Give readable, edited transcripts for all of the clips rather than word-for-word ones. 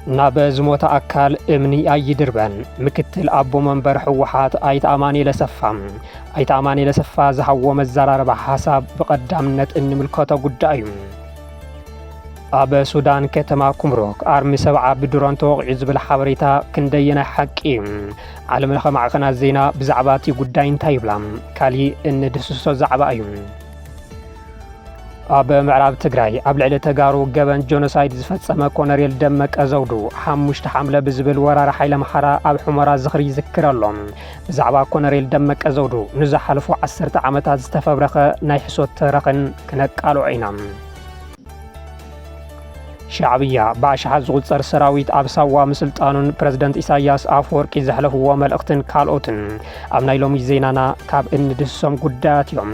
ናበዝሞታ አካል እምኒ አይድርበን ምክትል አቦ መንበር ህወሓት አይታማኒ ለሰፋ ዝሃዎ መዘራረባ ሐሳብ በቀዳምነት እንምልከቶ ጉዳዩ አበ ሱዳን ከተማ ኩምሩክ አርሚ ሰብዓ ብድሮን ተወቂዑ ዝብል ሓበሬታ ክንደየና ሓቂ ዓለም ለኸ ማዕኸናት ዜና ብዛዕባ እቲ ጉዳይ እንታይ ይብላ ካሊእ እንድስሶ ዛዕባ እዩ አበ ምዕራብ ትግራይ ኣብ ልዕሊ ተጋሩ ገበን ጆኖሳይድ ዝፈጸመ ኮነሬል ደመቀ ዘውዱ 5 ሐምለ ብዝብል ወራሪ ሓይለ መሓራ ኣብ ሑመራ ዝኽሪ ይዝክረሎም ብዛዕባ ኮነሬል ደመቀ ዘውዱ ንዝሓለፉ 10 ዓመታት ዝተፈብረኸ ናይ ሕሶት ተረኽን ክነቃልዑ ኢና ሻዕብያ ባሽሓት ዝቁፀር ሰራዊት ኣብ ሳዋ ምስልጣኑን ፕሬዝደንት ኢሳያስ አፈወርቂ ዘሕለፍዎ መልእኽትን ካልኦትን ኣብ ናይ ሎሚ ዜናና ካብ እንድስሶም ጉዳያት እዮም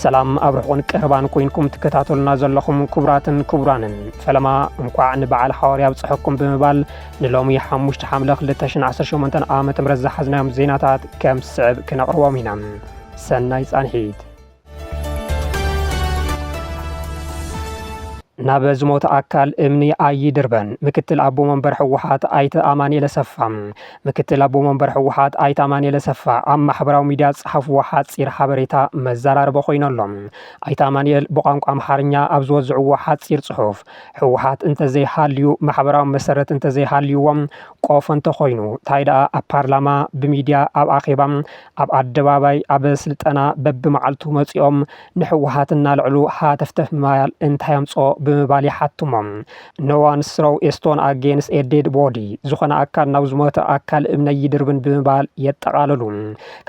ሰላም ኣብ ርሑቕን ቅርባን ኮይንኩም ትከታተሉና ዘለኹም ክቡራትን ክቡራንን ፈለማ እንኳዕ ንበዓል ሓዋርያ ኣብፅሐኩም ብምባል ንሎሚ 5 ሐምለ 2018 ዓ.ም ዝሓዝናዮም ዜናታት ከም ስዕብ ክነቕርቦም ኢና ሰናይ ጻንሒት ናበዝሞታ አካል እምኒ አይድርበን ምክትል አቦ መንበር ህወሓት አይተ አማኑኤል ሰፋ ምክትል አቦ መንበር ህወሓት አይተ አማኑኤል ሰፋ ኣብ ማሕበራዊ ሚድያ ጽሐፍዎ ሓጺር ሓበሬታ መዘራርቦ ኮይኖሎም አይተ አማኑኤል ብቋንቋ አምሓርኛ ኣብ ዝወዝዕዎ ሓጺር ጽሑፍ ህወሓት እንተዘይሃልዩ ማሕበራዊ መሰረት እንተዘይሃልዩዎም ቆፎ እንተኮይኑ ታይዳ ኣብ ፓርላማ ብሚድያ ኣብ ኣኼባ ኣብ ኣደባባይ ኣብ ስልጠና በብመዓልቱ መጺኦም ንህወሓት እናልዕሉ ሃተፍተፍ ማያል እንታይ ኣምጾ ብምባል ይሓትሞም ኖዋን ስሮው ኤስቶን አጌንስ ኤዴድ ቦዲ ዝኾነ ኣካል ናብ ዝሞተ ኣካል እምነይ ይድርብን ብምባል የጠቃለሉ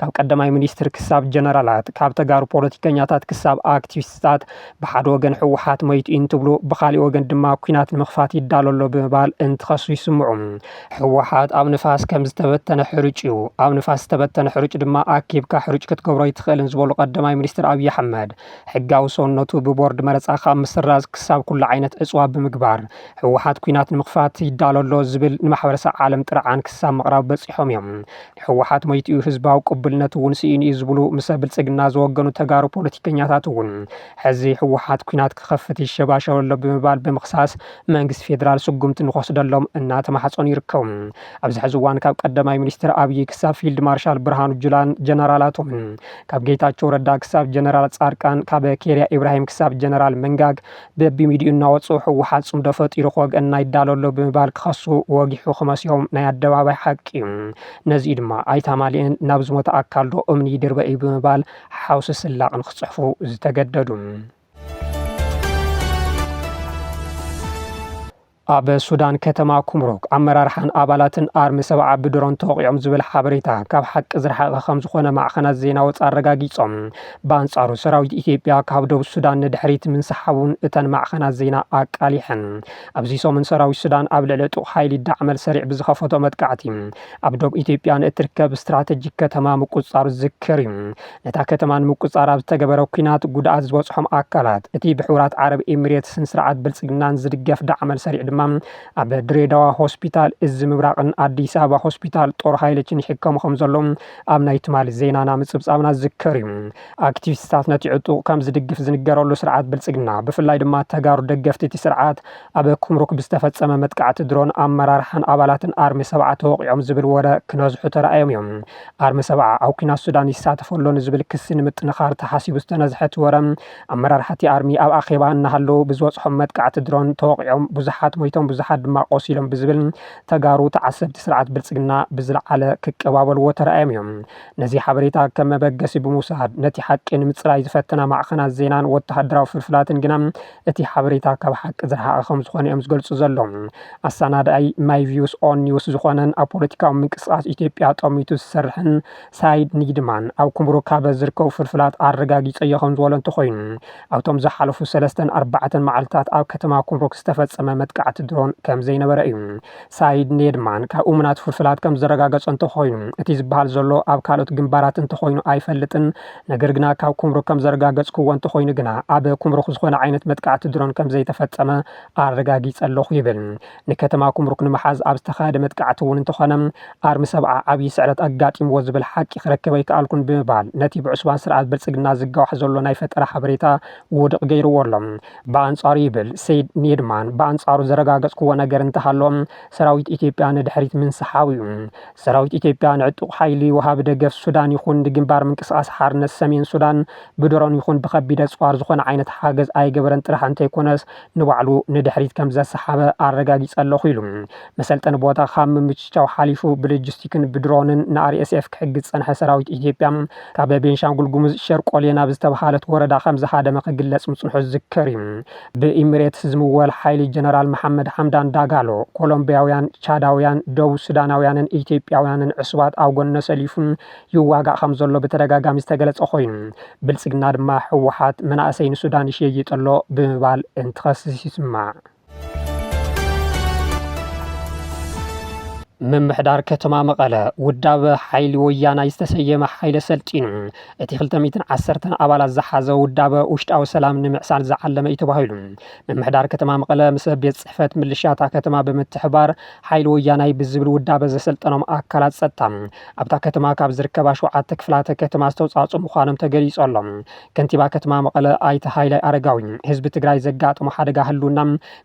ካብ ቀዳማይ ሚኒስትር ክሳብ ጀነራላት ካብ ተጋሩ ፖለቲከኛታት ክሳብ አክቲቪስታት ብሓደ ወገን ህወሓት ሞይቱ እንትብሉ ብኻሊእ ወገን ድማ ኩናት ንምኽፋት ይዳለሎ ብምባል እንትኸሱ ይስምዑ ህወሓት ኣብ ንፋስ ከም ዝተበተነ ሕርጭ እዩ ኣብ ንፋስ ዝተበተነ ሕርጭ ድማ ኣኪብካ ሕርጭ ክትገብሮ ይትኽእልን ዝበሉ ቀዳማይ ሚኒስትር ኣብይ ኣሕመድ ሕጋዊ ሰውነቱ ብቦርድ መረፃ ካብ ምስራዝ ክሳብ ኩሉ ዓይነት እጽዋት ብምግባር ህወሓት ኩናት ንምኽፋት ይዳለሎ ዝብል ንማሕበረሰብ ዓለም ጥርዓን ክሳብ ምቕራብ በፂሖም እዮም ህወሓት ሞይቱ ህዝባዊ ቅቡልነት እውን ስኢን እዩ ዝብሉ ምስ ብልጽግና ዝወገኑ ተጋሩ ፖለቲከኛታት እውን ሕዚ ህወሓት ኩናት ክኸፍት ይሸባሸበሎ ብምባል ብምኽሳስ መንግስቲ ፌደራል ስጉምቲ ንኸስደሎም እናተማሓጾኑ ይርከቡ ኣብዚ ሕዚ እዋን ካብ ቀዳማይ ሚኒስትር ኣብይ ክሳብ ፊልድ ማርሻል ብርሃኑ ጁላን ጀነራላቶም ካብ ጌታቸው ረዳ ክሳብ ጀነራል ጻድቃን ካብ ኬርያ ኢብራሂም ክሳብ ጀነራል መንጋግ በቢሚድዩ እናወጹ ህወሓት ጽምዶ ፈጢሩ ክወግአና ይዳለሎ ብምባል ክኸሱ ወጊሑ ክመሲዮም ናይ ኣደባባይ ሓቂ ነዚ ድማ ኣይታማሊእን ናብ ዝሞተ ኣካል ዶ እምኒ ይድርበ እዩ ብምባል ሓውሲ ስላቕ ንክጽሕፉ ዝተገደዱ ኣብ ሱዳን ከተማ ኩምሩክ ኣመራርሓን ኣባላትን ኣርሚ ሰብዓ ብድሮን ተወቂዖም ዝብል ሓበሬታ ካብ ሓቂ ዝረሓቐ ከም ዝኾነ ማዕኸናት ዜና ወፃኢ ኣረጋጊጾም በኣንጻሩ ሰራዊት ኢትዮጵያ ካብ ደቡብ ሱዳን ንድሕሪት ምንሰሓቡን እተን ማዕኸናት ዜና ኣቃሊሐን ኣብዚ ሰሙን ሰራዊት ሱዳን ኣብ ልዕሊ ጥቕ ሓይሊ ዳዕመል ሰሪዕ ብዝኸፈቶ መጥቃዕቲ ኣብ ደቡብ ኢትዮጵያ ንእትርከብ ስትራቴጂክ ከተማ ምቁፅጻሩ ዝዝክር እዩ ነታ ከተማ ንምቁፅጻር ኣብ ዝተገበረ ኩናት ጉድኣት ዝበፅሖም ኣካላት እቲ ብሕቡራት ዓረብ ኤሚሬትስን ስርዓት ብልጽግናን ዝድገፍ ዳዕመል ሰሪዕ ድማ ኣብ ድሬዳዋ ሆስፒታል እዚ ምብራቕን ኣዲስ ኣበባ ሆስፒታል ጦር ሃይለችን ይሕከሙ ከም ዘሎም ኣብ ናይ ትማሊ ዜናና ምጽብጻብና ዝዝክር እዩ ኣክቲቪስታት ነቲ ዕጡቕ ከም ዝድግፍ ዝንገረሉ ስርዓት ብልጽግና ብፍላይ ድማ ተጋሩ ደገፍቲ እቲ ስርዓት ኣብ ኩምሩክ ብዝተፈጸመ መጥቃዕቲ ድሮን ኣመራርሓን ኣባላትን ኣርሚ ሰብዓ ተወቂዖም ዝብል ወረ ክነዝሑ ተረኣዮም እዮም ኣርሚ ሰብዓ ኣብ ኩናት ሱዳን ይሳተፈሎ ንዝብል ክሲ ንምጥንኻር ተሓሲቡ ዝተነዝሐት ወረ ኣመራርሓቲ ኣርሚ ኣብ ኣኼባ እናሃለዉ ብዝወፅሖም መጥቃዕቲ ድሮን ተወቂዖም ብዙሓት ሞይቶም ብዙሓት ድማ ቆሲሎም ብዝብል ተጋሩ ተዓሰብቲ ስርዓት ብልጽግና ብዝለዓለ ክቀባበልዎ ተረኣዮም እዮም ነዚ ሓበሬታ ከም መበገሲ ብምውሳድ ነቲ ሓቂ ንምፅራይ ዝፈተና ማዕኸናት ዜናን ወተሃደራዊ ፍልፍላትን ግና እቲ ሓበሬታ ካብ ሓቂ ዝረሓቐ ከም ዝኾነ እዮም ዝገልጹ ዘሎም ኣሰናዳይ ማይ ቪውስ ኦን ኒውስ ዝኾነን ኣብ ፖለቲካዊ ምንቅስቓስ ኢትዮጵያ ጠሚቱ ዝሰርሕን ሳይድ ኒድማን ኣብ ኩምሩክ ካብ ዝርከቡ ፍልፍላት ኣረጋጊጸ እየ ከም ዝበሎ እንተኾይኑ ኣብቶም ዝሓለፉ 3-4 መዓልትታት ኣብ ከተማ ኩምሩክ ዝተፈጸመ መጥቃዕቲ ድሮን ከም ዘይነበረ እዩ ሳይድ ኔድማን ካብ እሙናት ፍልፍላት ከም ዘረጋገጸ እንተኾይኑ እቲ ዝበሃል ዘሎ ኣብ ካልኦት ግንባራት እንተኾይኑ ኣይፈልጥን ነገር ግና ካብ ኩምሩክ ከም ዘረጋገጽክዎ እንተኾይኑ ግና ኣብ ኩምሩክ ዝኾነ ዓይነት መጥቃዕቲ ድሮን ከም ዘይተፈጸመ ኣረጋጊጸ ኣለኹ ይብል ንከተማ ኩምሩክ ንምሓዝ ኣብ ዝተኻየደ መጥቃዕቲ እውን እንተኾነ ኣርሚ ሰብዓ ዓብዪ ስዕረት ኣጋጢምዎ ዝብል ሓቂ ክረክበ ይከኣልኩን ብምባል ነቲ ብዕሱባን ስርዓት ብልጽግና ዝጋዋሕ ዘሎ ናይ ፈጠራ ሓበሬታ ውድቕ ገይርዎ ኣሎ በኣንጻሩ ይብል ሰይድ ኔድማን በኣንጻሩ ዘረጋገጽክዎ ነገር እንተሃሎም ሰራዊት ኢትዮጵያ ንድሕሪት ምንስሓብ እዩ ሰራዊት ኢትዮጵያ ንዕጡቕ ሓይሊ ወሃቢ ደገፍ ሱዳን ይኹን ግንባር ምንቅስቓስ ሓርነት ሰሜን ሱዳን ብድሮን ይኹን ብከቢድ ኣፅዋር ዝኾነ ዓይነት ሓገዝ ኣይገበረን ጥራሕ እንተይኮነስ ንባዕሉ ንድሕሪት ከም ዘሰሓበ ኣረጋጊጸ ኣለኹ ኢሉ መሰልጠኒ ቦታ ካብ ምምችቻው ሓሊፉ ብሎጂስቲክን ብድሮንን ንአርኤስኤፍ ክሕግዝ ፀንሐ ሰራዊት ኢትዮጵያ ካብ ቤንሻንጉል ጉሙዝ ሸርቆሌ ናብ ዝተባሃለት ወረዳ ከም ዝሃደመ ክግለጽ ምጽንሑ ዝዝከር እዩ ብኢሚሬትስ ዝምወል ሓይሊ ጀነራል መሐመድ ሓምዳን ዳጋሎ ኮሎምቢያውያን ቻዳውያን ደቡብ ሱዳናውያንን ኢትዮጵያውያንን ዕሱባት ኣብ ጎነ ሰሊፉ ይዋጋእ ከም ዘሎ ብተደጋጋሚ ዝተገለጸ ኮይኑ ብልጽግና ድማ ሕወሓት መናእሰይ ንሱዳን ይሸይጥ ኣሎ ብምባል እንትኸስስ ይስማዕ ምምሕዳር ከተማ መቐለ ውዳበ ሓይሊ ወያና ዝተሰየመ ሓይለ ሰልጢኑ እቲ 210 ኣባላት ዝሓዘ ውዳበ ውሽጣዊ ሰላም ንምዕሳል ዝዓለመ እዩ ተባሂሉ ምምሕዳር ከተማ መቐለ ምስ ቤት ጽሕፈት ምልሻታ ከተማ ብምትሕባር ሓይሊ ወያናይ ብዝብል ውዳበ ዘሰልጠኖም ኣካላት ጸጥታ ኣብታ ከተማ ካብ ዝርከባ 7 ክፍላተ ከተማ ዝተውጻጹ ምዃኖም ተገሊጾሎም ከንቲባ ከተማ መቐለ ኣይተ ሃይላይ ኣረጋዊ ህዝቢ ትግራይ ዘጋጥሞ ሓደጋ ህልውና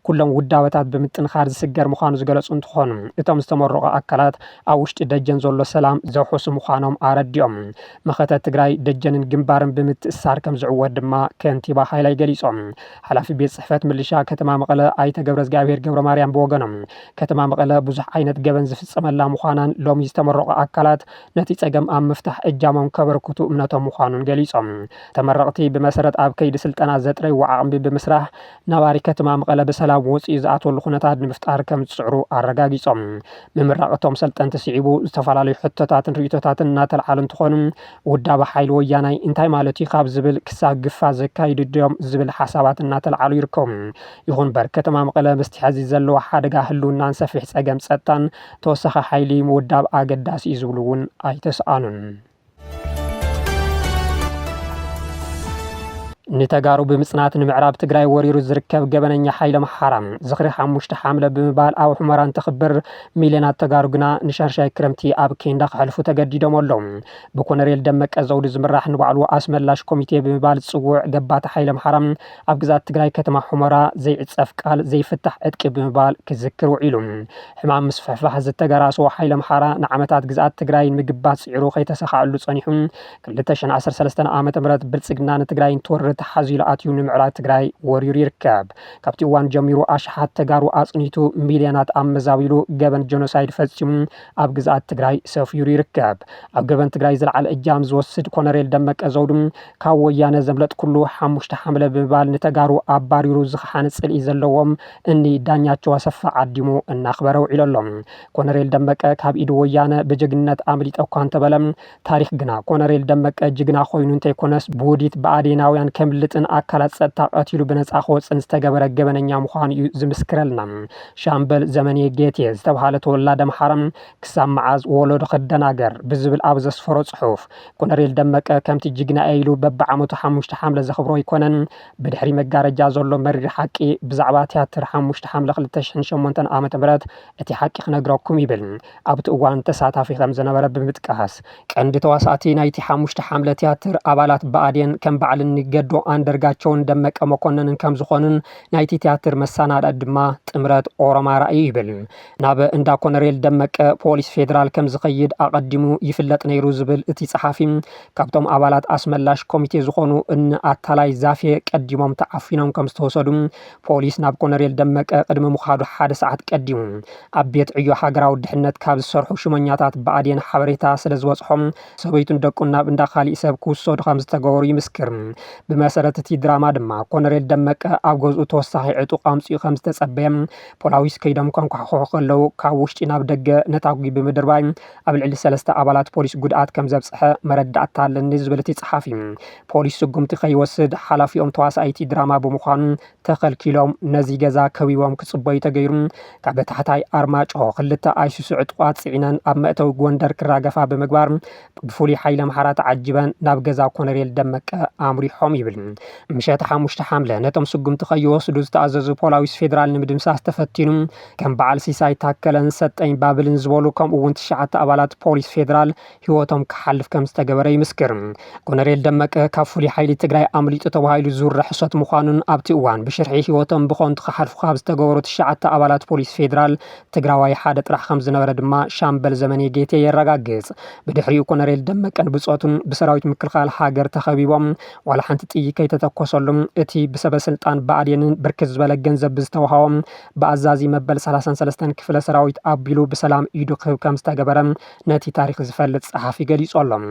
ኩሎም ውዳበታት ብምጥንኻር ዝስገር ምዃኑ ዝገለጹ እንትኾኑ እቶም ዝተመረቑ ኣካላት ኣብ ውሽጢ ደጀን ዘሎ ሰላም ዘውሕሱ ምዃኖም ኣረዲኦም መኸተት ትግራይ ደጀንን ግንባርን ብምትእሳር ከም ዝዕወት ድማ ከንቲባ ሃይላይ ገሊጾም ሓላፊ ቤት ጽሕፈት ምልሻ ከተማ መቐለ ኣይተ ገብረ እግዚአብሔር ገብረ ማርያም ብወገኖም ከተማ መቐለ ብዙሕ ዓይነት ገበን ዝፍጸመላ ምዃናን ሎሚ ዝተመረቑ ኣካላት ነቲ ጸገም ኣብ ምፍታሕ እጃሞም ከበርክቱ እምነቶም ምዃኑን ገሊጾም ተመረቕቲ ብመሰረት ኣብ ከይዲ ስልጠና ዘጥረይ ወዓቕሚ ብምስራሕ ነባሪ ከተማ መቐለ ብሰላም ወፂኡ ዝኣትወሉ ኩነታት ንምፍጣር ከም ዝጽዕሩ ኣረጋጊጾም ምራቕቶም ሰልጠንቲ ሲዒቡ ዝተፈላለዩ ሕቶታትን ርእቶታትን እናተልዓሉ እንትኾኑ ውዳበ ሓይሊ ወያናይ እንታይ ማለት እዩ ካብ ዝብል ክሳብ ግፋ ዘካይዱ ድዮም ዝብል ሓሳባት እናተልዓሉ ይርከቡ ይኹን በር ከተማ መቐለ ምስቲ ሕዚ ዘለዎ ሓደጋ ህልውናን ሰፊሕ ጸገም ጸጥታን ተወሳኺ ሓይሊ ምውዳብ ኣገዳሲ እዩ ዝብሉ እውን ኣይተሰኣኑን ንተጋሩ ብምጽናት ንምዕራብ ትግራይ ወሪሩ ዝርከብ ገበነኛ ሓይለ መሓራም ዝኽሪ 5 ሓምለ ብምባል ኣብ ሕመራን ተኽብር ሚልዮናት ተጋሩ ግና ንሻርሻይ ክረምቲ ኣብ ኬንዳ ክሕልፉ ተገዲዶም ኣለው ብኮነሬል ደመቀ ዘውዱ ዝምራሕ ንባዕሉ ኣስመላሽ ኮሚቴ ብምባል ዝጽውዕ ገባታ ሓይለ መሓራም ኣብ ግዛት ትግራይ ከተማ ሕመራ ዘይዕጸፍ ቃል ዘይፍታሕ ዕጥቂ ብምባል ክዝክር ውዒሉ ሕማም ምስ ፍሕፋሕ ዝተገራስዎ ሓይለ መሓራ ንዓመታት ግዛት ትግራይ ምግባት ጽዒሩ ከይተሰኻዕሉ ጸኒሑ 2013 ዓ.ም ብልጽግና ንትግራይ እንትወርድ ተሓዚሉ ኣትዩ ንምዕራብ ትግራይ ወሪሩ ይርከብ ካብቲ እዋን ጀሚሩ ኣሽሓት ተጋሩ ኣጽኒቱ ሚልዮናት ኣመዛቢሉ ገበን ጀኖሳይድ ፈጺሙ ኣብ ግዛት ትግራይ ሰፊሩ ይርከብ ኣብ ገበን ትግራይ ዝለዓለ እጃም ዝወስድ ኮነሬል ደመቀ ዘውዱ ካብ ወያነ ዘምለጥ ኩሉ 5 ሓምለ ብምባል ንተጋሩ ኣባሪሩ ዝኽሓን ጽልኢ ዘለዎም እኒ ዳኛቸው ኣሰፋ ዓዲሙ እናኽበረ ውዒሎም ኮነሬል ደመቀ ካብ ኢዱ ወያነ ብጅግንነት ኣምሊጠ እኳ እንተበለም ታሪክ ግና ኮነሬል ደመቀ ጅግና ኮይኑ እንተይኮነስ ብውዲት ብኣዴናውያን ከምልጥን ኣካላት ጸጥታ ቀቲሉ ብነጻ ክወፅን ዝተገበረ ገበነኛ ምዃኑ እዩ ዝምስክረልና ሻምበል ዘመኔ ጌቴ ዝተባሃለ ተወላደ መሓራም ክሳብ መዓዝ ወለዶ ክደናገር ብዝብል ኣብ ዘስፈሮ ጽሑፍ ኮነሬል ደመቀ ከምቲ ጅግና ኢሉ በብዓመቱ 5 ሓምለ ዘኽብሮ ይኮነን ብድሕሪ መጋረጃ ዘሎ መሪር ሓቂ ብዛዕባ ቲያትር 5 ሓምለ 2008 ዓ.ም እቲ ሓቂ ክነግረኩም ይብል ኣብቲ እዋን ተሳታፊ ከም ዝነበረ ብምጥቃስ ቀንዲ ተዋሳእቲ ናይቲ 5 ሓምለ ቲያትር ኣባላት ብኣዴን ከም በዓልን ገዶ አንደርጋቸውን ደመቀ መኮንንን ከም ዝኾኑን ናይቲ ቲያትር መሰናዳ ድማ ጥምረት ኦሮማራ ይብል ናብ እንዳ ኮነሬል ደመቀ ፖሊስ ፌደራል ከም ዝኸይድ ኣቀዲሙ ይፍለጥ ነይሩ ዝብል እቲ ጸሓፊ ካብቶም ኣባላት ኣስመላሽ ኮሚቴ ዝኾኑ አታላይ ዛፌ ቀዲሞም ተዓፊኖም ከም ዝተወሰዱ ፖሊስ ናብ ኮነሬል ደመቀ ቅድሚ ምኻዱ 1 ሰዓት ቀዲሙ ኣብ ቤት ዕዮ ሃገራዊ ድሕነት ካብ ዝሰርሑ ሽመኛታት ብኣዴን ሓበሬታ ስለ ዝበጽሖም ሰበይቱን ደቁን ናብ እንዳ ካሊእ ሰብ ክውሰዱ ከም ዝተገበሩ ይምስክር ብመሰረት እቲ ድራማ ድማ ኮነሬል ደመቀ ኣብ ገዝኡ ተወሳኺ ዕጡቕ ኣምፂኡ ከም ዝተጸበየ ፖላዊስ ከይዶም ከንኳሕኩሑ ከለዉ ካብ ውሽጢ ናብ ደገ ነታጉይ ብምድርባይ ኣብ ልዕሊ 3 ኣባላት ፖሊስ ጉድኣት ከም ዘብጽሐ መረዳእታ ኣለኒ ዝብል እቲ ጸሓፊ ፖሊስ ስጉምቲ ከይወስድ ሓላፊኦም ተዋሳእቲ ድራማ ብምዃኑ ተኸልኪሎም ነዚ ገዛ ከቢቦም ክጽበዩ ተገይሩ ካብ ታሕታይ ኣርማጭሆ 2 ኣይሱሱ ዕጡቓት ጽዒነን ኣብ መእተዊ ጎንደር ክራገፋ ብምግባር ብፍሉይ ሓይለ መሓራ ተዓጂበን ናብ ገዛ ኮነሬል ደመቀ ኣምሪሖም ይብል ምሸት 5 ሓምለ ነቶም ስጉምቲ ከይወስዱ ዝተኣዘዙ ፖሊስ ፌደራል ንምድምሳስ ተፈቲኑ ከም በዓል ሲሳይ ታከለን ሰጠኝ ባብልን ዝበሉ ከምኡ እውን 9 ኣባላት ፖሊስ ፌደራል ህይወቶም ክሓልፍ ከም ዝተገበረ ይምስክር። ኮሎኔል ደመቀ ካብ ፍሉይ ሓይሊ ትግራይ ኣምሊጡ ተባሂሉ ዝውረሕ ሕሶት ምዃኑን ኣብቲ እዋን ብሽርሒ ህይወቶም ብኾንቱ ክሓልፉ ካብ ዝተገበሩ 9 ኣባላት ፖሊስ ፌደራል ትግራዋይ ሓደ ጥራሕ ከም ዝነበረ ድማ ሻምበል ዘመኔ ጌቴ የረጋግጽ። ብድሕሪኡ ኮሎኔል ደመቀን ብጾቱን ብሰራዊት ምክልኻል ሃገር ተኸቢቦም ዋላ ሓንቲ ጥይት ከይተተኮሰሎም እቲ ብሰበስልጣን ብኣዴንን ብርክት ዝበለ ገንዘብ ብዝተዋሃቦም ብኣዛዚ መበል 33 ክፍለ ሰራዊት ኣቢሉ ብሰላም ኢዱ ክህብ ከም ዝተገበረ ነቲ ታሪክ ዝፈልጥ ጸሓፊ ገሊጾሎም።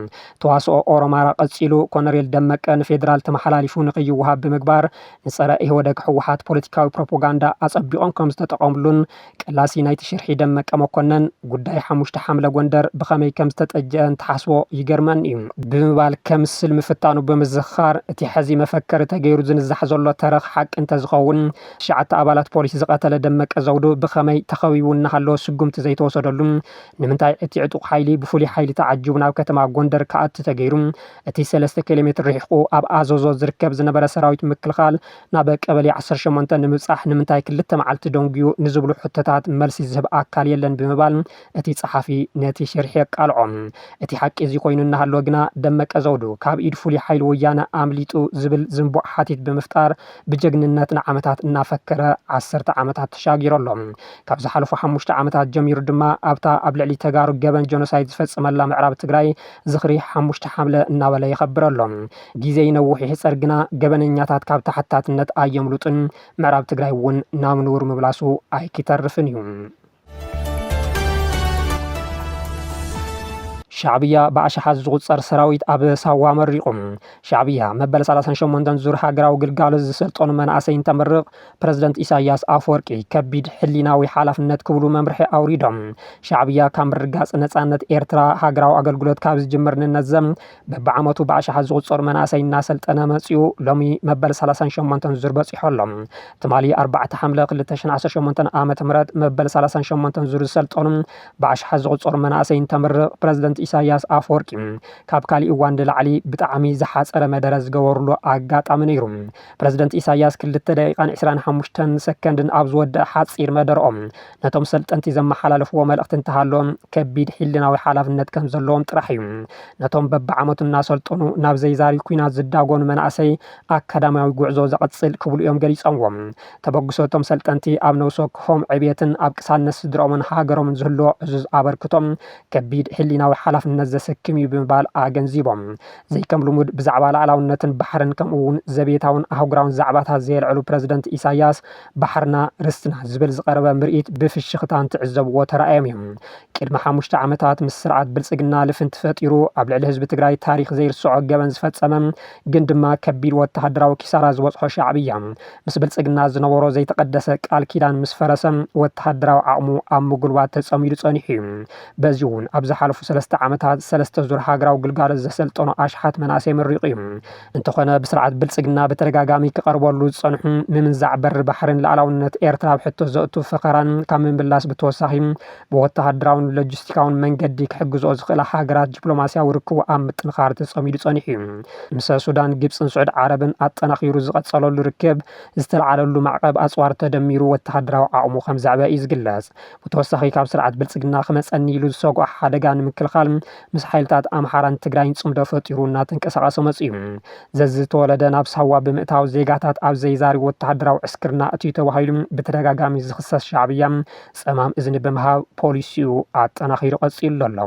ተዋስኦ ኦሮማራ ቀጺሉ ኮሎኔል ደመቀ ንፌደራል ተመሓላሊፉ ንኸይወሃብ ብምግባር ንጸረ ኢህወደግ ሕወሓት ፖለቲካዊ ፕሮፓጋንዳ ኣጸቢቖም ከም ዝተጠቐምሉን ቀላሲ ናይቲ ሽርሒ ደመቀ መኮነን ጉዳይ 5 ሓምለ ጎንደር ብኸመይ ከም ዝተጠጀአን ተሓስቦ ይገርመን እዩ ብምባል ከም ስል ምፍታኑ ብምዝኻር እቲ ሕዚ መፈከሪ ተገይሩ ዝንዛሕ ዘሎ ተረኽ ሓቂ እንተዝኸውን 9 ኣባላት ፖሊስ ዝቐተለ ደመቀ ዘውዱ ብኸመይ ተኸቢቡ እናሃለወ ስጉምቲ ዘይተወሰደሉ ንምንታይ እቲ ዕጡቕ ሓይሊ ብፍሉይ ሓይሊ ተዓጂቡ ናብ ከተማ ጎንደር ከኣቱ ተገይሩ እቲ 3 ኪሎ ሜትር ርሒቑ ኣብ ኣዘዞ ዝርከብ ዝነበረ ሰራዊት ምክልኻል ናብ ቀበሌ 18 ንምብጻሕ ንምንታይ ክልተ መዓልቲ ደንጉዩ ንዝብሉ ሕቶታት መልሲ ዝህብ ኣካል የለን ብምባል እቲ ጸሓፊ ነቲ ሽርሒ የቃልዖም። እቲ ሓቂ እዚ ኮይኑ እናሃለወ ግና ደመቀ ዘውዱ ካብ ኢድ ፍሉይ ሓይሊ ወያነ ኣምሊጡ ዝብል ዝንቡዕ ሓቲት ብምፍጣር ብጀግንነት ንዓመታት እናፈከረ 10 ዓመታት ተሻጊሮሎም። ካብ ዝሓለፉ 5 ዓመታት ጀሚሩ ድማ ኣብታ ኣብ ልዕሊ ተጋሩ ገበን ጀኖሳይድ ዝፈጽመላ ምዕራብ ትግራይ ዝኽሪ 5 ሓምለ እናበለ ይኸብረሎም። ግዜ ይነውሕ ይሕፀር ግና ገበነኛታት ካብ ተሓታትነት ኣየምሉጥን ምዕራብ ትግራይ እውን ናብ ንቡር ምብላሱ ኣይክተርፍን እዩ። ሻዕብያ ብኣሽሓት ዝቁፀር ሰራዊት ኣብ ሳዋ መሪቖም። ሻዕብያ መበል 38 ዙር ሃገራዊ ግልጋሎት ዝሰልጠኑ መናእሰይ እንተመርቕ ፕረዚደንት ኢሳያስ ኣፈወርቂ ከቢድ ሕሊናዊ ሓላፍነት ክብሉ መምርሒ ኣውሪዶም። ሻዕብያ ካብ ምርጋፅ ነፃነት ኤርትራ ሃገራዊ ኣገልግሎት ካብ ዝጅምር ንነዘም በብዓመቱ ብኣሽሓት ዝቁፀሩ መናእሰይ እናሰልጠነ መፂኡ ሎሚ መበል 38 ዙር በፂሖሎም። ትማሊ 4 ሓምለ 2018 ዓ.ም መበል 38 ዙር ዝሰልጠኑ ብኣሽሓት ዝቁፀሩ መናእሰይ እንተመርቕ ፕረዚደንት ኢሳያስ ኣፈወርቂ ካብ ካሊእ እዋን ንላዕሊ ብጣዕሚ ዝሓፀረ መደረ ዝገበሩሉ ኣጋጣሚ ነይሩ። ፕረዚደንት ኢሳያስ 2 ደቂቃን 25 ሰከንድን ኣብ ዝወድእ ሓፂር መደረኦም ነቶም ሰልጠንቲ ዘመሓላለፍዎ መልእኽቲ እንተሃለዎም ከቢድ ሕሊናዊ ሓላፍነት ከም ዘለዎም ጥራሕ እዩ። ነቶም በብዓመቱ እናሰልጠኑ ናብ ዘይዛሪ ኩናት ዝዳጎኑ መናእሰይ ኣካዳሚያዊ ጉዕዞ ዘቐፅል ክብሉ እዮም ገሊፆምዎም። ተበግሶቶም ሰልጠንቲ ኣብ ነብሶክሆም ዕብየትን ኣብ ቅሳነት ስድሮምን ሃገሮምን ዝህልዎ ዕዙዝ ኣበርክቶም ከቢድ ሕሊናዊ ሓላፍነት ዘሰክም እዩ ብምባል ኣገንዚቦም። ዘይከም ልሙድ ብዛዕባ ላዕላውነትን ባሕርን ከምኡውን ዘቤታውን ኣህጉራውን ዛዕባታት ዘየልዕሉ ፕረዚደንት ኢሳያስ ባሕርና ርስትና ዝብል ዝቐረበ ምርኢት ብፍሽኽታ እንትዕዘብዎ ተራእዮም እዮም። ቅድሚ 5 ዓመታት ምስ ስርዓት ብልጽግና ልፍንቲ ፈጢሩ ኣብ ልዕሊ ህዝቢ ትግራይ ታሪክ ዘይርስዖ ገበን ዝፈጸመ ግን ድማ ከቢድ ወተሃደራዊ ኪሳራ ዝበፅሖ ሻዕብያ ምስ ብልጽግና ዝነበሮ ዘይተቀደሰ ቃል ኪዳን ምስ ፈረሰ ወተሃደራዊ ዓቕሙ ኣብ ምጉልባት ተጸሚዱ ጸኒሑ እዩ። በዚ እውን ኣብ ዝሓለፉ 3 ዓመታት 3 ዙር ሃገራዊ ግልጋሎት ዘሰልጠኑ ኣሽሓት መናእሰይ መሪቑ እዩ። እንተኾነ ብስርዓት ብልጽግና በተደጋጋሚ ክቐርበሉ ዝጸንሑ ምምንዛዕ በሪ ባሕርን ላዕላውነት ኤርትራ ብሕቶ ዘእቱ ፈኸራን ካብ ምምላስ ብተወሳኺ ብወተሃደራውን ሎጂስቲካውን መንገዲ ክሕግዝኦ ዝኽእላ ሃገራት ዲፕሎማስያዊ ርክቡ ኣብ ምጥንኻር ተጸሚዱ ጸኒሑ እዩ። ምስ ሱዳን ግብፅን ስዑድ ዓረብን ኣጠናኺሩ ዝቐጸለሉ ርክብ ዝተለዓለሉ ማዕቀብ ኣፅዋር ተደሚሩ ወተሃደራዊ ዓቕሙ ከም ዘዕበ እዩ ዝግለጽ። ብተወሳኺ ካብ ስርዓት ብልጽግና ክመፀኒ ኢሉ ዝሰግኦ ሓደጋ ንምክልኻል ምስ ሓይልታት ኣምሓራን ትግራይን ጽምዶ ፈጢሩ እናተንቀሳቐሰ መፅኡ። ዘዝተወለደ ናብ ሳዋ ብምእታው ዜጋታት ኣብ ዘይዛሪ ወተሃደራዊ ዕስክርና እትዩ ተባሂሉ ብተደጋጋሚ ዝኽሰስ ሻዕብያ ጸማም እዝኒ ብምሃብ ፖሊሲኡ ኣጠናኺሩ ቀፂሉ ኣሎ።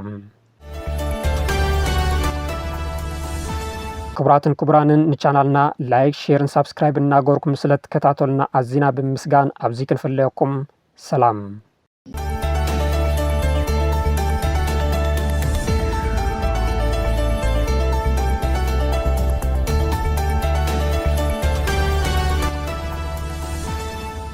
ክቡራትን ክቡራንን ንቻናልና ላይክ ሼርን ሳብስክራይብ እናገበርኩም ስለትከታተሉና ኣዝና ብምስጋን ኣብዚ ክንፍለየኩም ሰላም።